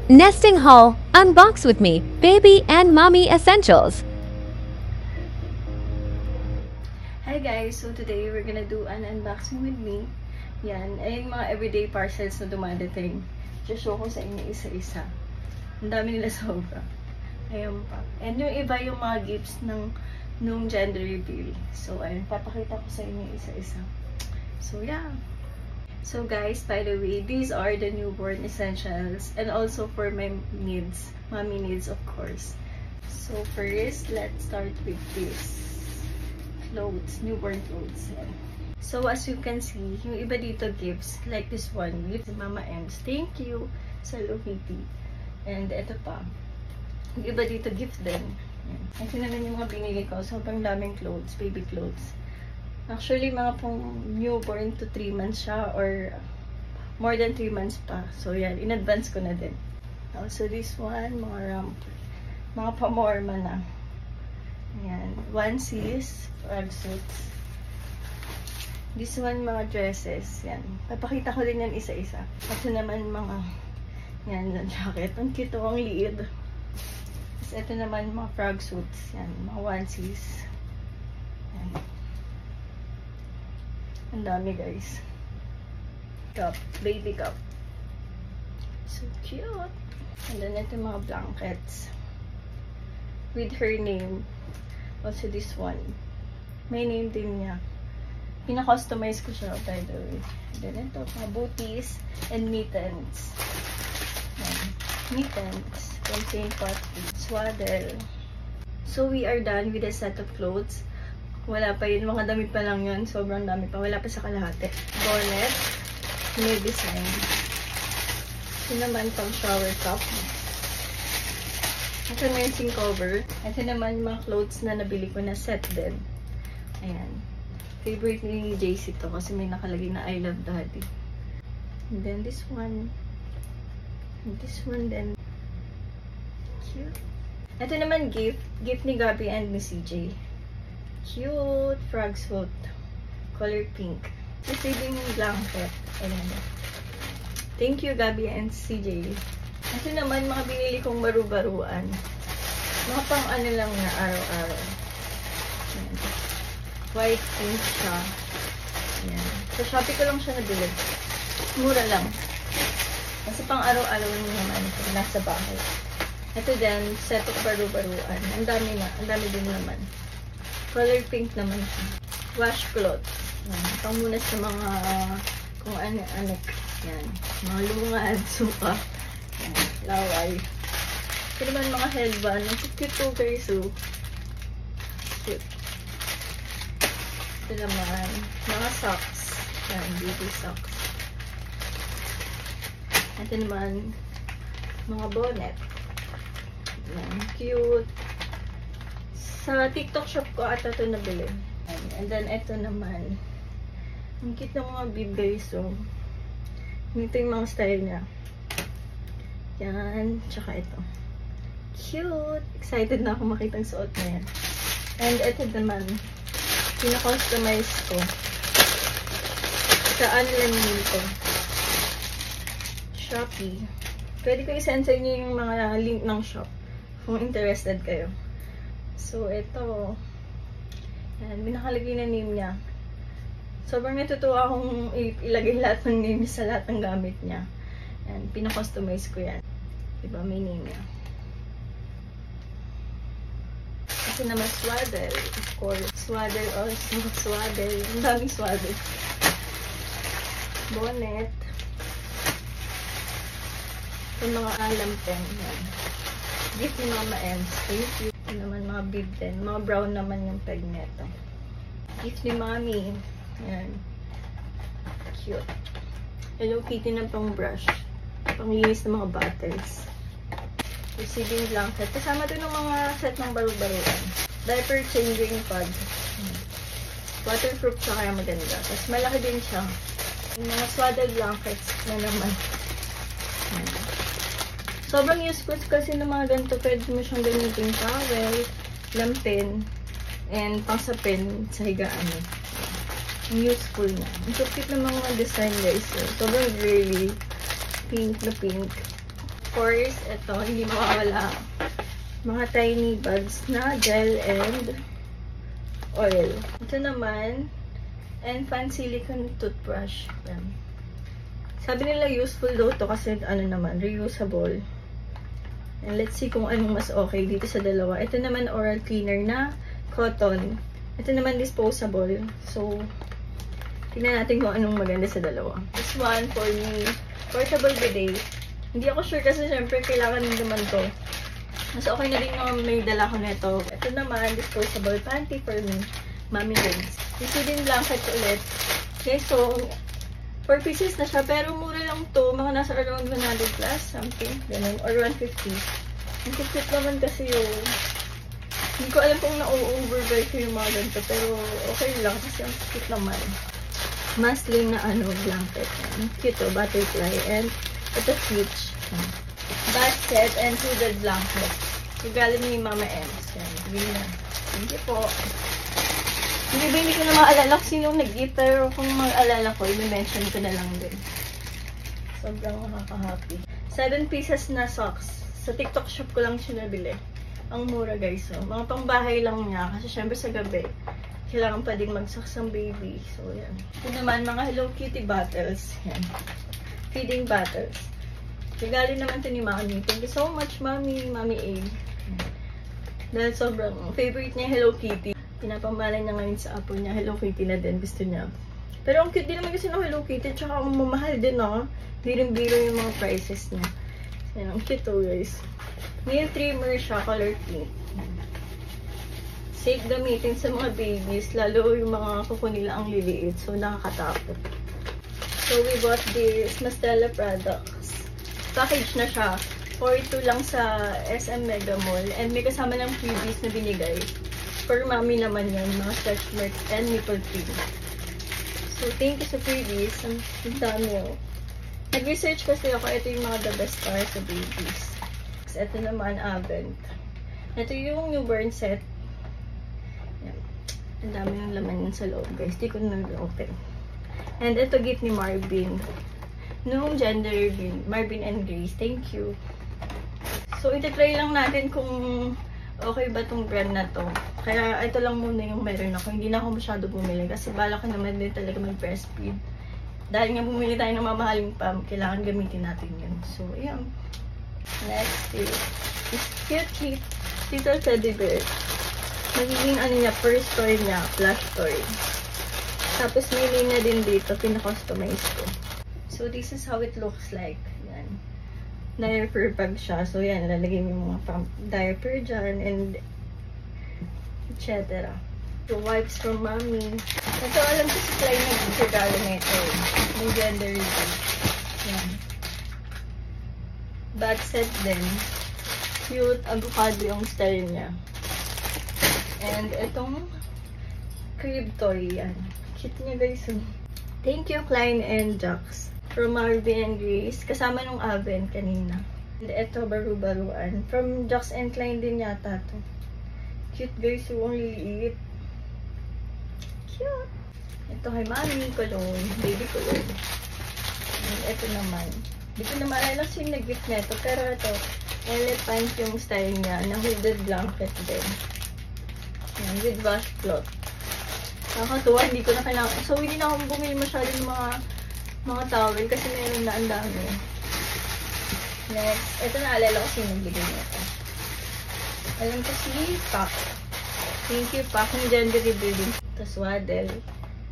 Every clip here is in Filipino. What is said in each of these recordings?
Nesting Haul, unbox with me, baby and mommy essentials. Hi guys! So today we're gonna do an unboxing with me. Yan, ay yung mga everyday parcels na dumadating. Show ko sa inyo isa-isa. Ang dami nila sobra. Ayun pa. And yung iba yung mga gifts nung gender reveal. So ayun, papakita ko sa inyo isa-isa. So yeah. So guys, by the way, these are the newborn essentials and also for my needs, mommy needs of course. So first, let's start with this. Clothes, newborn clothes. Yan. So as you can see, yung iba dito gifts, like this one, gift Mama M's. Thank you sa Hello Kitty. And ito pa. Yung iba dito gift din. Yan. Ito naman yung mga binili ko. Sobrang daming clothes, baby clothes. Actually, mga pong newborn to 3 months siya or more than 3 months pa. So yan, in advance ko na din. Also this one, mga pamorma na. Yan, onesies, frog suits. This one, mga dresses. Yan. Papakita ko din yan isa-isa. Ito naman mga, yan, jacket. Ang cute, ang liid. Tapos ito naman, mga frog suits. Yan, mga onesies. Yan. Ang dami, guys. Cup, baby cup. So cute. And then ito mga blankets. With her name. Also this one. May name din niya. Pina-customize ko siya, by the way. Then ito, mga booties and mittens. Mittens from St. Patrick. Swaddle. So we are done with the set of clothes. Wala pa yun. Mga damit pa lang yun. Sobrang dami pa. Wala pa sa kalahati. Bonnet. May design. Ito naman pang shower top. Ito na yung sink cover. Ito naman mga clothes na nabili ko na set din. Ayan. Favorite ni JC to kasi may nakalagay na I love daddy. And then this one. And this one then. Cute. Ito naman gift. Gift ni Gabby and ni CJ. Cute frog suit. Color pink. Receiving blanket. Ayan. Thank you, Gabby and CJ. Ito naman, mga binili kong baru-baruan. Mga pang ano lang na araw-araw. Ayan. White pink siya. Ayan. So, Shopee ko lang siya nabili. Mura lang. Kasi pang araw-araw naman ito. Nasa bahay. Ito din, set of baru-baruan. Ang dami na. Ang dami din naman. Color pink naman siya. Washcloth. Yan. Pangmunas sa mga kung ano-ano. Yan. Mga lungad, suka. Yan. Laway. Ito naman mga headband. Ang cute to guys. So, cute. Ito naman. Mga socks. Yan. Baby socks. Ito naman. Mga bonnet. Yan. Cute. Sa TikTok shop ko ata ito nabili. And then, ito naman. Ang cute ng mga bib guys. So, ito yung mga style niya. Yan. Tsaka ito. Cute! Excited na ako makita ang suot na yan. And ito naman. Pina-customize ko. Saan lang nito? Shopee. Pwede ko i-send sa inyo yung mga link ng shop. Kung interested kayo. So, ito. Yan, binakalagay na name niya. Sobrang natutuwa akong ilagay lahat ng name sa lahat ng gamit niya. Yan, pina-customize ko yan. Diba, may name niya. Kasi naman swaddle, of course. Swaddle also. Swaddle. Ang daming swaddle. Bonnet. Yung mga alam pen. Yan. Gift ni Mama M's. Thank you. Ito naman mga bib din. Mga brown naman yung peg neto. Gift ni Mommy. Ayan. Cute. Hello Kitty na pang brush. Panglinis ng mga bottles. Receiving blanket. Kasama ito ng mga set ng baru-baruan. Diaper changing pad. Waterproof siya kaya maganda. Tapos malaki din siya. Yung mga swaddle blankets na naman. Ayan. Sobrang useful kasi ng mga ganito. Pwede mo siyang gamitin towel, lampin, and pangsapin sa higaan. Ang useful na. Ang cute ng mga design guys. Sobrang girly. Pink na pink. course, ito, hindi mawawala. Mga tiny bags na gel and oil. Ito naman, and fan silicone toothbrush. Yan. Sabi nila useful daw to kasi ano naman, reusable. And let's see kung anong mas okay dito sa dalawa. Ito naman oral cleaner na cotton. Ito naman disposable. So, tingnan natin kung anong maganda sa dalawa. This one for me, portable bidet. Hindi ako sure kasi syempre kailangan din naman to. Mas okay na din naman may dala ko nito. Ito naman, disposable panty for me. Mommy Lids. Receiving blanket ulit. Okay, so, 4 pieces na siya. Pero mura lang to. Mga nasa around 100 plus, something. Ganun. Or 150. Ang cute naman kasi yung... Hindi ko alam kung na-overbuy ko yung mga ganito. Pero okay lang kasi ang cute naman. Muslin na blanket. Cute to, butterfly. And ito switch. Bath set and hooded blanket. Galing ni Mama Ems. Yan. Bili na. Thank you po. Hindi ko na maalala kung sinong nag-gift, pero kung maalala ko, i-mention ko na lang din. Sobrang nakaka-happy. 7 pieces na socks. Sa TikTok shop ko lang siya nabili. Ang mura guys. So, mga pangbahay lang niya. Kasi syempre sa gabi, kailangan pa din mag-socks ang baby. So, yan. Ito naman, mga Hello Kitty bottles. Yan. Feeding bottles. Regali naman ito ni Mami. Thank you so much, Mami. Mami A. Dahil sobrang favorite niya Hello Kitty. Pinapambalay niya ngayon sa apo niya. Hello Kitty na din. Gusto niya. Pero ang cute din naman kasi ng Hello Kitty. Tsaka ang mamahal din, no? Birong-biro yung mga prices niya. Yan, ang cute to, guys. Nail trimmer siya. Color pink. Safe gamitin sa mga babies. Lalo yung mga kuko nila ang liliit. So, nakakatakot. So, we bought this Mastella products. Package na siya. 42 lang sa SM Mega Mall. And may kasama ng freebies na binigay. For Mami naman yan, mga stretch marks and nipple cream. So, thank you sa freebies. Ang dami yun. Nag-research kasi ako, ito yung mga the best para sa babies. So, ito naman, Avent. Ito yung newborn set. Yan. Ang dami ng laman yun sa loob, guys. Di ko na-open. And ito, gift ni Marvin. Noong gender reveal, Marvin and Grace. Thank you. So, iti-try lang natin kung okay ba tong brand na to. Kaya ito lang muna yung meron ako. Hindi na ako masyado bumili kasi bala ko naman din talaga mag-breastfeed. Dahil nga bumili tayo ng mamahaling pump, kailangan gamitin natin yun. So, ayan. Next is cute little teddy bear. Magiging niya, first toy niya, plush toy. Tapos may linya din dito, pina-customize ko. So, this is how it looks like. Yan. Diaper bag siya. So, yan. Lalagay mo yung mga diaper dyan and etc. So, wipes from Mommy. Ito, alam ko si Klein nag-regalo na ito. Yung gender reveal. Yan. Bag set din. Cute. Avocado yung style niya. And itong crib toy. Yan. Cute niya guys. Thank you, Klein and Jax. From Marvin and Grace. Kasama nung Avent kanina. And ito, baru-baruan. From Jax and Klein din yata to. Cute guys. So, ang liliit. Cute. Ito kay Mami. Cologne. Baby cologne. And ito naman. Hindi ko na maalala kung yung nag-gift nito. Pero ito, elephant yung style niya. Na hooded blanket din. Yan, with washcloth. Nakakatuwa, hindi ko na kailangan. So, hindi na akong bumili masyado ng mga towel kasi meron na ang dami. Next, ito naalala ko sino nagbigay nito. Alam ko si Pac. Thank you, Pac. Yung gender reveal din. Tapos Waddle.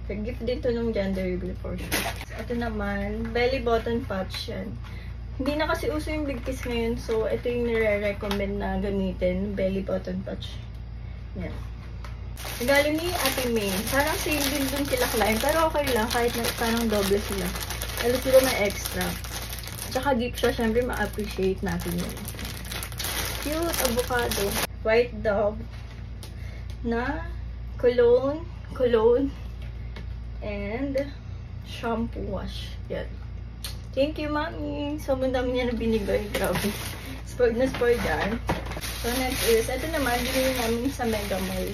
Gift din to nung gender reveal for sure. So, ito naman, belly button patch yan. Hindi na kasi uso yung big kiss ngayon. So, ito yung nire-recommend na gamitin. Belly button patch. Yan. Regalo ni Ate May. Parang same din dun sila Klein. Pero okay lang. Kahit na parang doble sila. Pero siguro may extra. Tsaka gift siya. Siyempre ma-appreciate natin yun. Cute. Avocado. White Dove. Na cologne. And shampoo wash. Yan. Thank you, Mami. Sobrang dami niya na binigay. Grabe. Spoiled na spoiled yan. So, next is, ito naman, binili namin sa Mega Mall.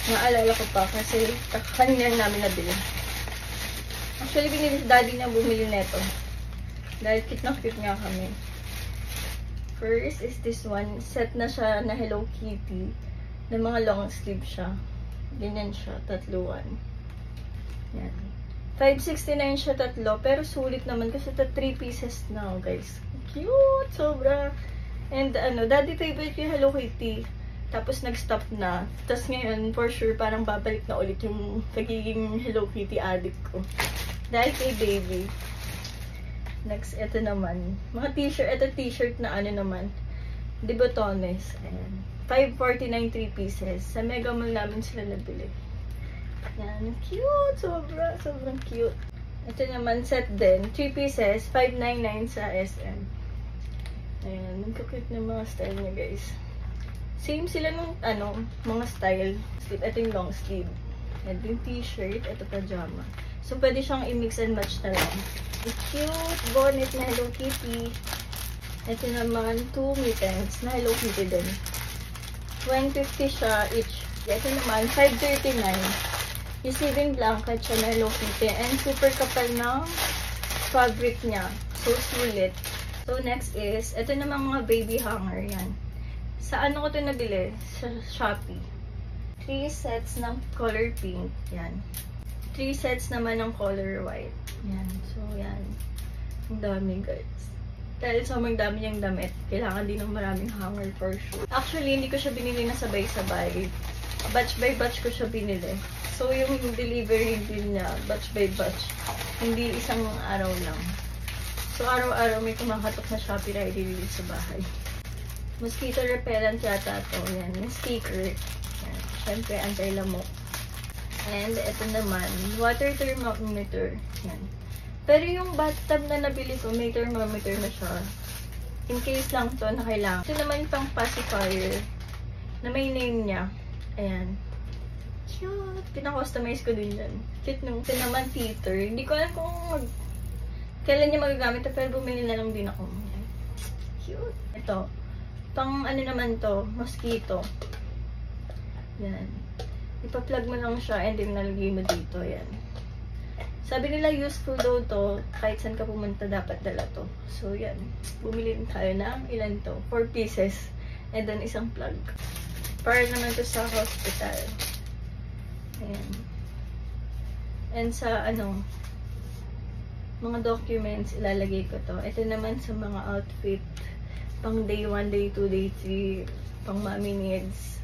Naalala ko pa kasi kanina namin nabili. Actually, binili si Daddy na bumili neto. Dahil cute na cute nga kami. First is this one. Set na siya na Hello Kitty. Na mga long sleeve siya. Ganyan siya. Tatluan. Yan. 569 siya tatlo. Pero sulit naman kasi 3 pieces na, guys. Cute! Sobra. And daddy favorite yung Hello Kitty. Tapos nag-stop na. Tapos ngayon, for sure, parang babalik na ulit yung pagiging Hello Kitty addict ko. Dahil kay baby. Next, ito naman. Mga t-shirt. Ito t-shirt na naman. De Botones. Ayan. 549 3 pieces. Sa Mega Mall namin sila nabili. Yan. Cute! Sobra. Sobrang cute. Ito naman, set din. 3 pieces. 599 sa SM. Ayan. Nagkakit na mga style niya, guys. Same sila ng, mga style. Sleeve. Ito yung long sleeve. Ito yung t-shirt. Ito pajama. So, pwede siyang i-mix and match na lang. Cute bonnet na Hello Kitty. Ito naman, 2 mittens na Hello Kitty din. 150 siya each. Ito naman, 539. Receiving blanket siya na Hello Kitty. And super kapal ng fabric niya. So, sulit. So, next is, ito naman mga baby hanger. Yan. Sa ko ito nabili? Sa Shopee. 3 sets ng color pink. Yan. 3 sets naman ng color white. Yan. So, yan. Ang dami, guys. Dahil sobrang dami niyang damit, kailangan din ng maraming hanger for sure. Actually, hindi ko siya binili na sabay-sabay. Batch by batch ko siya binili. So, yung delivery din niya, batch by batch. Hindi isang araw lang. So, araw-araw may kumakatok na Shopee na i-deliver sa bahay. Mosquito repellent yata to. Yan. Yung sticker. Yan. Siyempre, anti-lamok. And, ito naman, water thermometer. Yan. Pero yung bathtub na nabili ko, may thermometer na siya. In case lang to na kailangan. Ito naman yung pang pacifier na may name niya. Ayan. Cute. Pina-customize ko din yan. Cute nung. Ito naman teeter. Hindi ko alam kung kailan niya magagamit ito, pero bumili na lang din ako. Ayan. Cute. Ito. Pang naman to, mosquito. Yan. Ipa-plug mo lang siya and then nalagay mo dito. Yan. Sabi nila useful daw to. Kahit saan ka pumunta, dapat dala to. So, yan. Bumili din tayo ng ilan to? 4 pieces. And then isang plug. Para naman to sa hospital. Ayan. And sa mga documents, ilalagay ko to. Ito naman sa mga outfit. Pang day 1, day 2, day 3, pang mommy needs.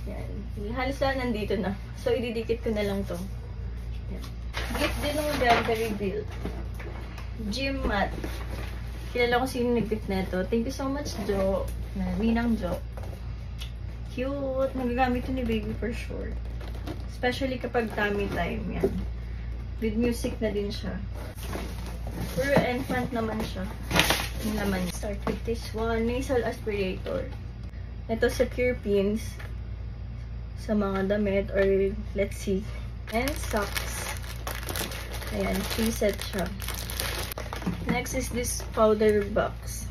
Yan. Halos lahat nandito na. So, ididikit ko na lang to. Yan. Gift din ng Granberry Bill. Gym mat. Kilala ko sino nag-gift na ito. Thank you so much, Jo. Ninang Jo. Cute. Nagagamit ito ni baby for sure. Especially kapag tummy time. Yan. With music na din siya. Puro infant naman siya. Yung naman, start with this one. Nasal aspirator. Ito secure pins sa mga damit or let's see. And socks. Ayan, 3 sets siya. Next is this powder box.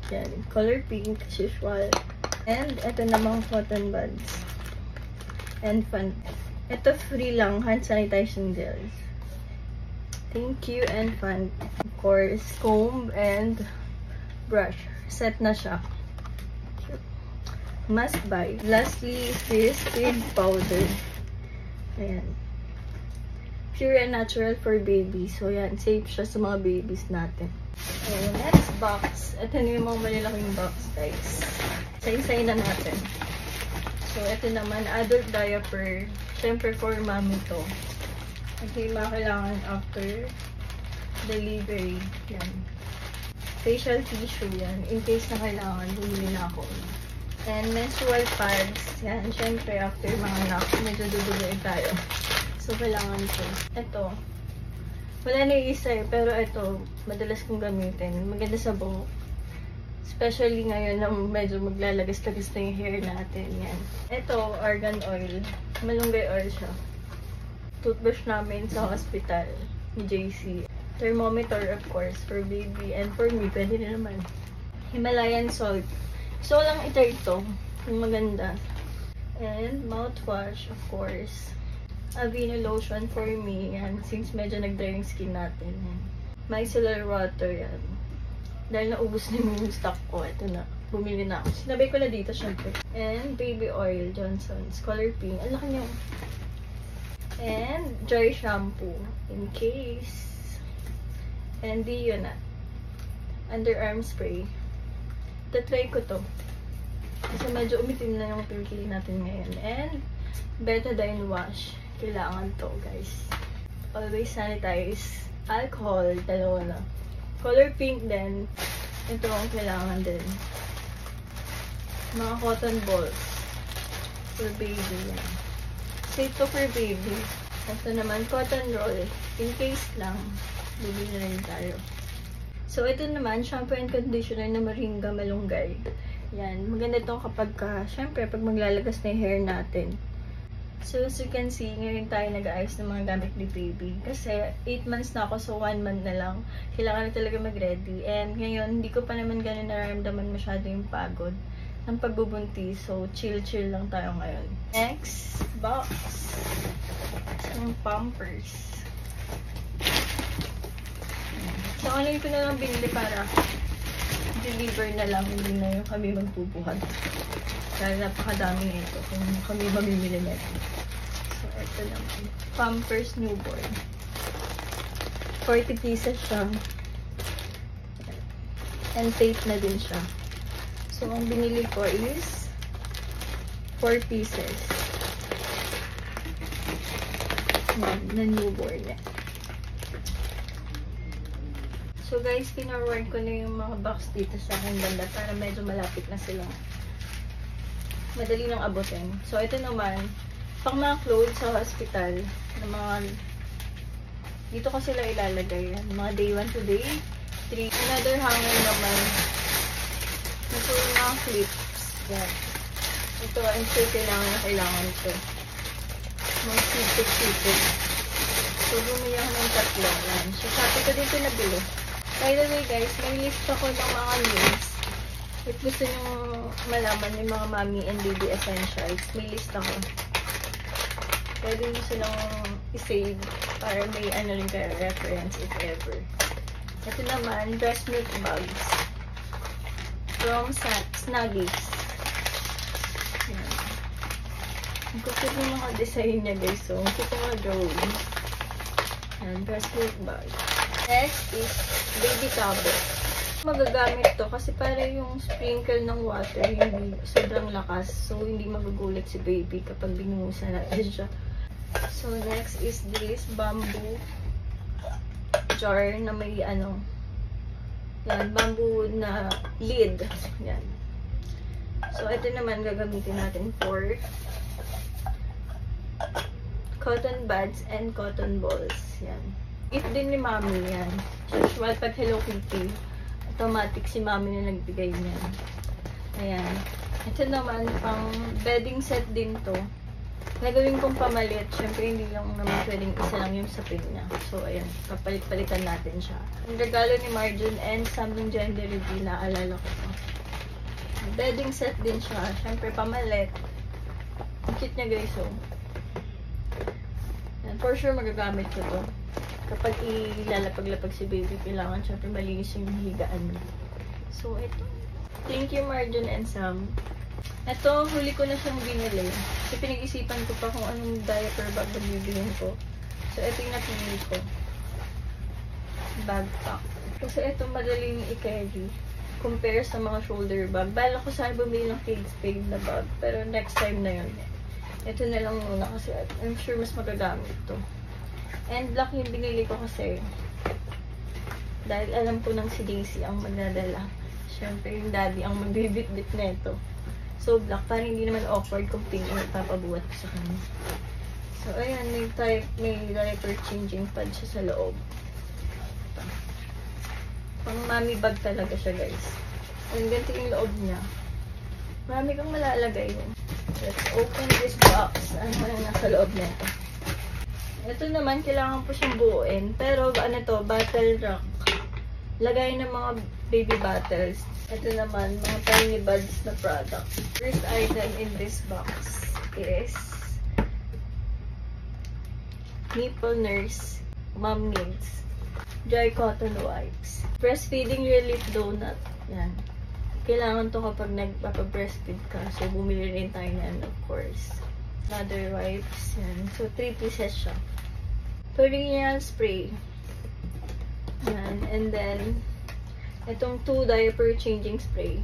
Ayan, color pink as usual. And ito namang cotton buds. And fun. Ito free lang, hand sanitizing gels. Thank you and fun. Of course, comb and brush. Set na siya. Must buy. Lastly, this feed powder. Ayan. Pure and natural for baby. So, yan. Safe siya sa mga babies natin. Okay, next box. Ito na yung mga malalaking box, guys. Say-say na natin. So, ito naman, adult diaper. Siyempre, for mommy to. Ito yung mga kailangan after delivery. Yan. Facial tissue yan. In case na kailangan, bumili na ako. And menstrual pads. Yan. Siyempre, after mga anak, medyo duduloy tayo. So, kailangan ito. Ito. Wala na yung isa eh. Pero ito, madalas kong gamitin. Maganda sa buhok. Especially ngayon na medyo maglalagas-lagas na yung hair natin. Yan. Ito, argan oil. Malunggay oil siya. Toothbrush namin sa hospital ni JC. Thermometer, of course, for baby. And for me, pwede na naman. Himalayan salt. So, lang ito. Yung maganda. And mouthwash, of course. Aveeno lotion for me. Yan. Since medyo nag-dry yung skin natin. Yan. Micellar water. Yan. Dahil naubos na yung stock ko, ito na. Bumili na ako. Sinabay ko na dito, syempre. And baby oil, Johnson's. Color pink. Ang laki niya. And Joy shampoo. In case. And di yun na. Underarm spray. Tatry ko to. Kasi medyo umitim na yung pinili natin ngayon. And betadine wash. Kailangan to, guys. Always sanitize. Alcohol, dalawa na. Color pink din. Ito ang kailangan din. Mga cotton balls. For baby yan. Safe to for baby. Ito naman, cotton roll. In case lang. Bibili na rin tayo. So, ito naman, shampoo and conditioner na Moringa Malunggay. Yan. Maganda ito kapag syempre, pag maglalagas na yung hair natin. So, as you can see, ngayon tayo nag-aayos ng mga gamit ni baby. Kasi, 8 months na ako, so 1 month na lang. Kailangan na talaga mag-ready. And ngayon, hindi ko pa naman ganun nararamdaman masyado yung pagod ng pagbubuntis. So, chill-chill lang tayo ngayon. Next box. Yung Pampers. So, online ko na lang binili para deliver na lang, hindi na yung kami magbubuhat. Dahil napakadami ito kung kami mamimili na ito. So, ito naman. Pampers newborn. 40 pieces siya. And tape na din siya. So, ang binili ko is 4 pieces. Yan, na newborn. So guys, pinarward ko na yung mga box dito sa aking banda para medyo malapit na sila. Madali lang abutin. So ito naman, pang mga clothes sa hospital, na mga, dito ko sila ilalagay. Mga day 1 to day 3. Another hanger naman. Ito yung mga clips. Yan. Ito, I'm sure kailangan ito. Mga sipit-sipit. So bumili ako ng tatlo. Yan. So sabi ko dito nabili. By the way guys, may list ako ng mga news. If gusto nyo malaman yung mga mommy and baby essentials, may list ako. Pwede nyo silang i-save para may ano rin kayo reference if ever. Ito naman, breast milk bags. From Snuggies. Yan. Ang kulit yung mga design niya guys. So, ang kulit mga drawing. Yan, breast milk bag. Next is baby tabo. Magagamit to kasi para yung sprinkle ng water hindi sobrang lakas. So, hindi magugulat si baby kapag binuhusan natin siya. So, next is this bamboo jar na may ano. Yan, bamboo na lid. Yan. So, ito naman gagamitin natin for cotton buds and cotton balls. Yan. If din ni mami yan. Usual pag Hello Kitty, automatic si mami na nagbigay niyan. Ayan. Ito naman, pang bedding set din to. Nagawin kong pamalit. Siyempre, hindi lang naman pwedeng isa lang yung sapin niya. So, ayan. Papalit-palitan natin siya. Ang regalo ni Marjun and something gender reveal, naalala ko to. Bedding set din siya. Siyempre, pamalit. Ang cute niya guys, oh. Ayan. For sure, magagamit ko to. Kapag ilalapag-lapag si baby, kailangan syempre malinis yung higaan niya. So, ito. Thank you, Marjun and Sam. Ito, huli ko na siyang binili. Kasi pinag-isipan ko pa kung anong diaper bag na bibilhin ko. So, ito yung napili ko. Bag pack. Kasi ito madaling i-carry. Compare sa mga shoulder bag. Bala ko sana bumili ng Kate Spade na bag. Pero next time na yun. Ito na lang muna kasi I'm sure mas magagamit to. And black yung binili ko kasi dahil alam ko nang si Daisy ang magdadala. Siyempre yung daddy ang magbibit-bit na ito. So black, parang hindi naman awkward kung pink ang ipapabuhat ko sa kanya. So ayan, may diaper changing pad siya sa loob. Pang mommy bag talaga siya guys. And ganito yung loob niya. Marami kang malalagay yun. Let's open this box. Ano na nasa loob nito? Ito naman, kailangan po siyang buuin. Pero, ano to, bottle rack. Lagay ng mga baby bottles. Ito naman, mga tiny buds na product. First item in this box is Nipple Nurse Mom Needs. dry cotton wipes. Breastfeeding relief donut. Yan. Kailangan to kapag nagpapa-breastfeed ka. So, bumili rin tayo yan, of course. Another wipes. Yan. So, 3 pieces siya. Perineal spray. Yan. And then, itong 2 diaper changing spray.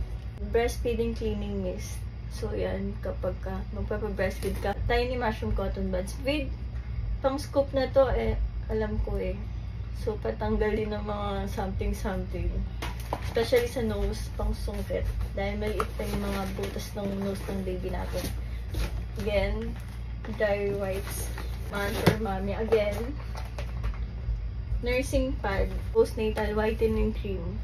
Breastfeeding cleaning mist. So, yan. Kapag ka magpapa-breastfeed ka. Tiny mushroom cotton buds. With, pang scoop na to, alam ko eh. So, patanggal din ng mga something-something. Especially sa nose, pang sungkit. Dahil maliit pa yung mga butas ng nose ng baby natin. Again, dry wipes. Man for mommy. Again, nursing pad. Postnatal whitening cream.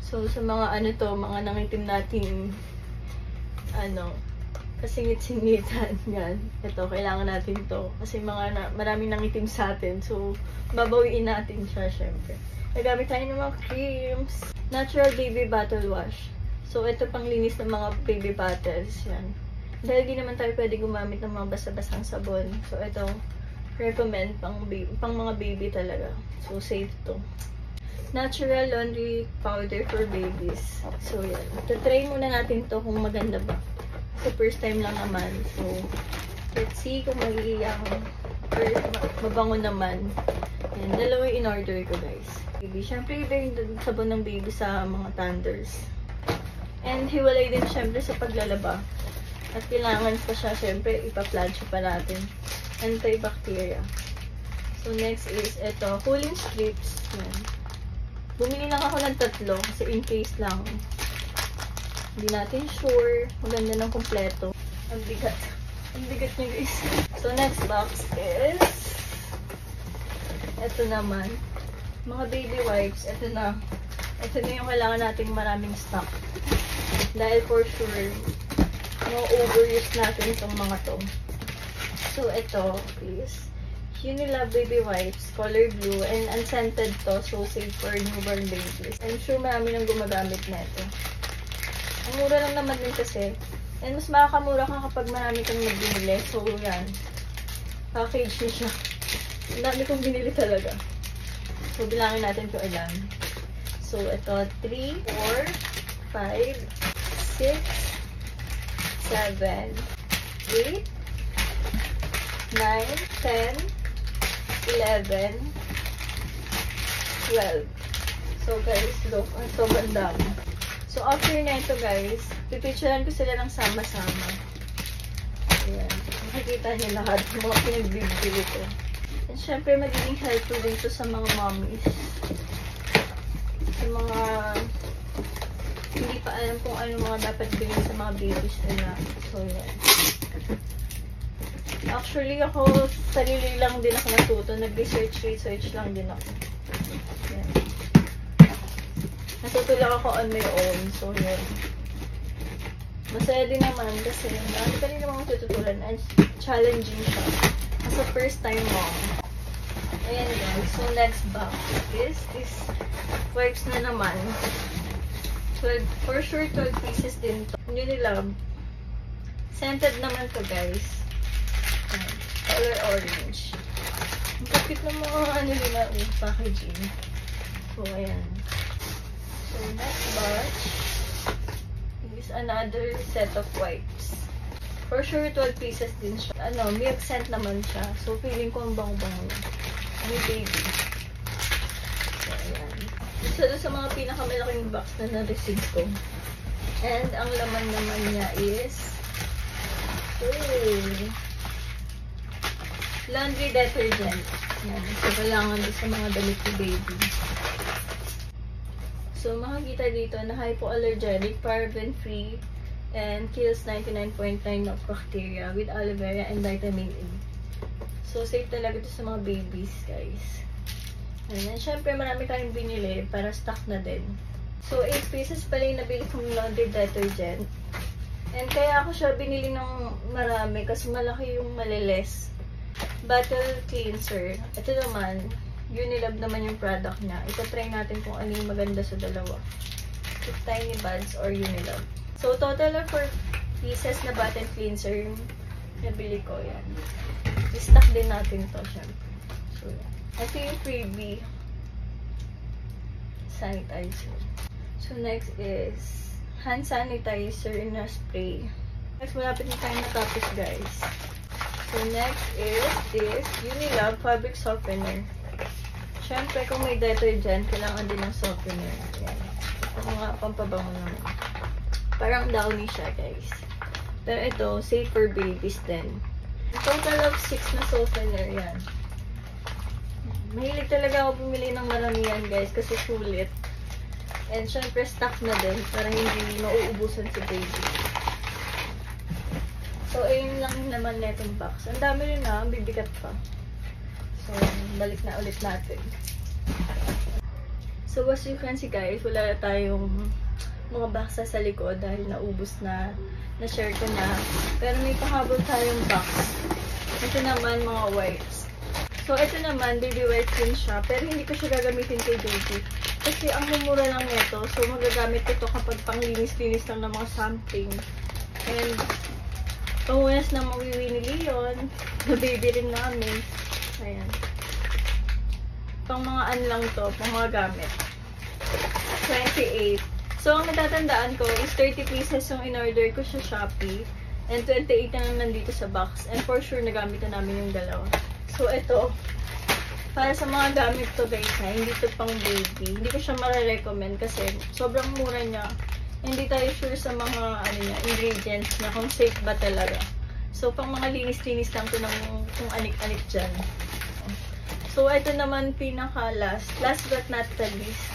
So, sa mga mga nangitim natin, kasingit-singitan, yan. Ito, kailangan natin to. Kasi maraming nangitim sa atin. So, babawiin natin siya, syempre. Nagamit tayo ng mga creams. Natural baby bottle wash. So, ito pang linis ng mga baby bottles, yan. Dahil di naman tayo pwede gumamit ng mga basa-basang sabon. So, ito, recommend pang mga baby talaga. So, safe to. Natural laundry powder for babies. So, yan. Try muna natin to kung maganda ba. So, first time lang naman. So, let's see kung magiging or mabango naman. Yan, dalawa in order ko, guys. Baby. Siyempre, iba yung sabon ng baby sa mga thunders. And hiwalay din siyempre sa paglalaba. At kailangan pa siya, siyempre, ipa-plancha pa natin. Antibacteria. So, next is ito, cooling strips. Yan. Bumili lang ako ng 3 kasi in case lang. Hindi natin sure. Maganda ng kompleto. Ang bigat. Ang bigat niya, guys. So, next box is ito naman. Mga baby wipes. Ito na. Ito na yung kailangan nating maraming stock. Dahil for sure, ma-overuse natin itong mga to. So, ito is Unilab baby wipes, color blue, and unscented to. So, safe for newborn babies. I'm sure marami nang gumagamit na ito. Ang mura lang naman din kasi. And mas makakamura ka kapag marami kang nagbinili. So, yan. Package niya siya. Ang dami kong binili talaga. So, bilangin natin ito ilan. So, ito, 3, 4, 5, 6, 7, 8, 9, 10, 11, 12. So, guys, look. Ang sobrang dami. So, after na ito, guys, pipicturean ko sila ng sama-sama. Ayan. Makikita niyo lahat ng mga pinagbibili ko. And syempre, magiging helpful din ito sa mga mommies. Sa mga hindi pa alam kung ano mga dapat bilhin sa mga babies nila. So, yan. Actually, ako, sarili lang din ako natuto. Nag-research lang din ako. Yan. Natuto lang ako on my own. So, yun. Masaya din naman kasi marami ka rin namang tututulan and challenging siya. As a first time mom. Ayan guys. So, next box is this wipes na naman. 12, for sure 12 pieces din to. Unilab. Scented naman to guys. Ayan. Color orange. Ang kapit ng mga nila packaging. So, ayan. So, next batch is another set of wipes. For sure, 12 pieces din siya. Milk scent naman siya. So, feeling ko ang bango-bango niya. May baby. So, ayan. Isa sa mga pinakamalaking box na na-receive ko. And, ang laman naman niya is laundry detergent. Yan. So, kailangan din sa mga damit ni baby. So, makikita dito na hypoallergenic, paraben-free, and kills 99.9 of bacteria with aloe vera and vitamin E. So, safe talaga ito sa mga babies, guys. Ayan. Siyempre, marami tayong binili para stock na din. So, 8 pieces pala yung nabili kong laundry detergent. And kaya ako siya binili ng marami kasi malaki yung maliles. Bottle cleanser. Ito naman, Unilab naman yung product niya. Ito-try natin kung ano yung maganda sa dalawa. If Tiny Buds or Unilab. So, total of 4 pieces na bottle cleanser yung nabili ko. Yan. I-stock din natin to, syempre. So, yan. Ito yung freebie sanitizer. So next is hand sanitizer na spray. Next, malapit na tayo natapos, guys. So next is this Unilab fabric softener. Siyempre, kung may detergent, kailangan din ng softener. Ayan. Ito mga pampabango naman. Parang downy siya, guys. Pero ito, safe for babies din. Total of 6 na softener yan. Mahilig talaga ako bumili ng maramihan, guys, kasi sulit. And syempre, stock na din para hindi mauubusan si baby. So, ayun lang naman na itong box. Ang dami rin na, bibigat pa. So, balik na ulit natin. So, as you can see, guys, wala na tayong mga box sa likod dahil naubos na, na-share ko na. Pero may pahabol tayong box. Ito naman, mga wipes. So, ito naman, baby wipes din siya. Pero hindi ko siya gagamitin kay baby. Kasi ang mumura lang nito. So, magagamit ko ito kapag panglinis-linis lang ng mga something. And, pangunas na mawiwi ni Leon. Na baby rin namin. Ayan. Pang mga ano lang to. Pang mga gamit. 28. So, ang natatandaan ko is 30 pieces yung in-order ko sa Shopee. And 28 na lang nandito sa box. And for sure, nagamit na namin yung dalawa. So, ito, para sa mga gamit to, guys, ha, hindi to pang baby. Hindi ko siya mara-recommend kasi sobrang mura niya. Hindi tayo sure sa mga ano niya, ingredients na kung safe ba talaga. So, pang mga linis-linis lang to ng kung anik-anik dyan. So, ito naman pinaka-last. Last but not the least.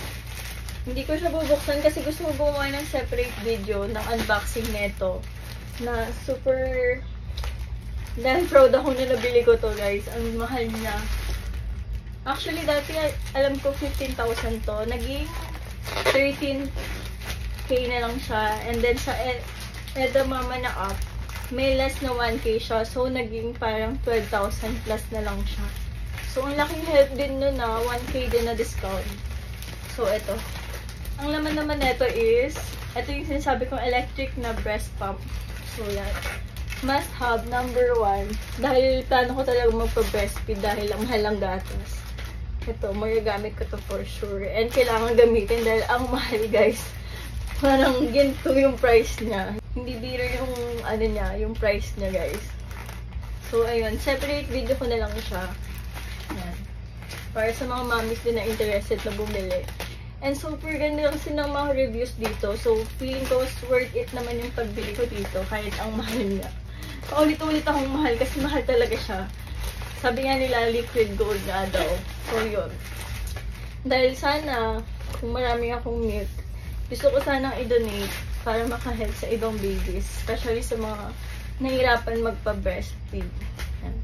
Hindi ko siya bubuksan kasi gusto ko gumawa ng separate video ng unboxing nito. Na super... Dahil proud ako na nabili ko to, guys. Ang mahal niya. Actually, dati alam ko 15,000 to. Naging 13K na lang siya. And then sa Edamama na app, may less na 1K siya. So, naging parang 12,000 plus na lang siya. So, ang laking help din nun na 1K din na discount. So, ito. Ang laman naman nito is, ito yung sinasabi kong electric na breast pump. So, yan. Must have, number 1. Dahil plano ko talaga magpa-breastfeed dahil ang mahal ng gatas. Ito, magagamit ko to for sure. And kailangan gamitin dahil ang mahal, guys. Parang ginto yung price niya. Hindi biro yung, ano niya, yung price niya, guys. So, ayun. Separate video ko na lang siya. Ayan. Para sa mga mommies din na interested na bumili. And super ganda kasi ng mga reviews dito. So, feeling ko worth it naman yung pagbili ko dito kahit ang mahal niya. Paulit-ulit akong mahal kasi mahal talaga siya. Sabi nga nila, liquid gold nga daw. So, yun. Dahil sana, kung marami akong milk, gusto ko sanang i-donate para makahelp sa ibang babies. Especially sa mga nahihirapan magpa-breastfeed. Yan.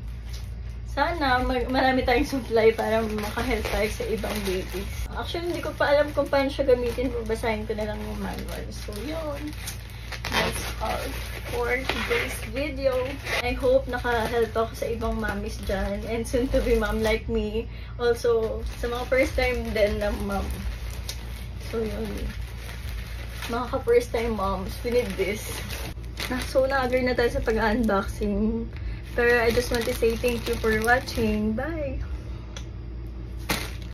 Sana, marami tayong supply para makahelp tayo sa ibang babies. Actually, hindi ko pa alam kung paano siya gamitin. Babasahin ko na lang yung manual. So, yun. That's all for today's video. I hope naka-help ako sa ibang mommies dyan and soon to be mom like me. Also, sa mga first time din na mom. So, yun. Mga ka-first time moms, we need this. So, na-agree na tayo sa pag-unboxing. Pero I just want to say thank you for watching. Bye!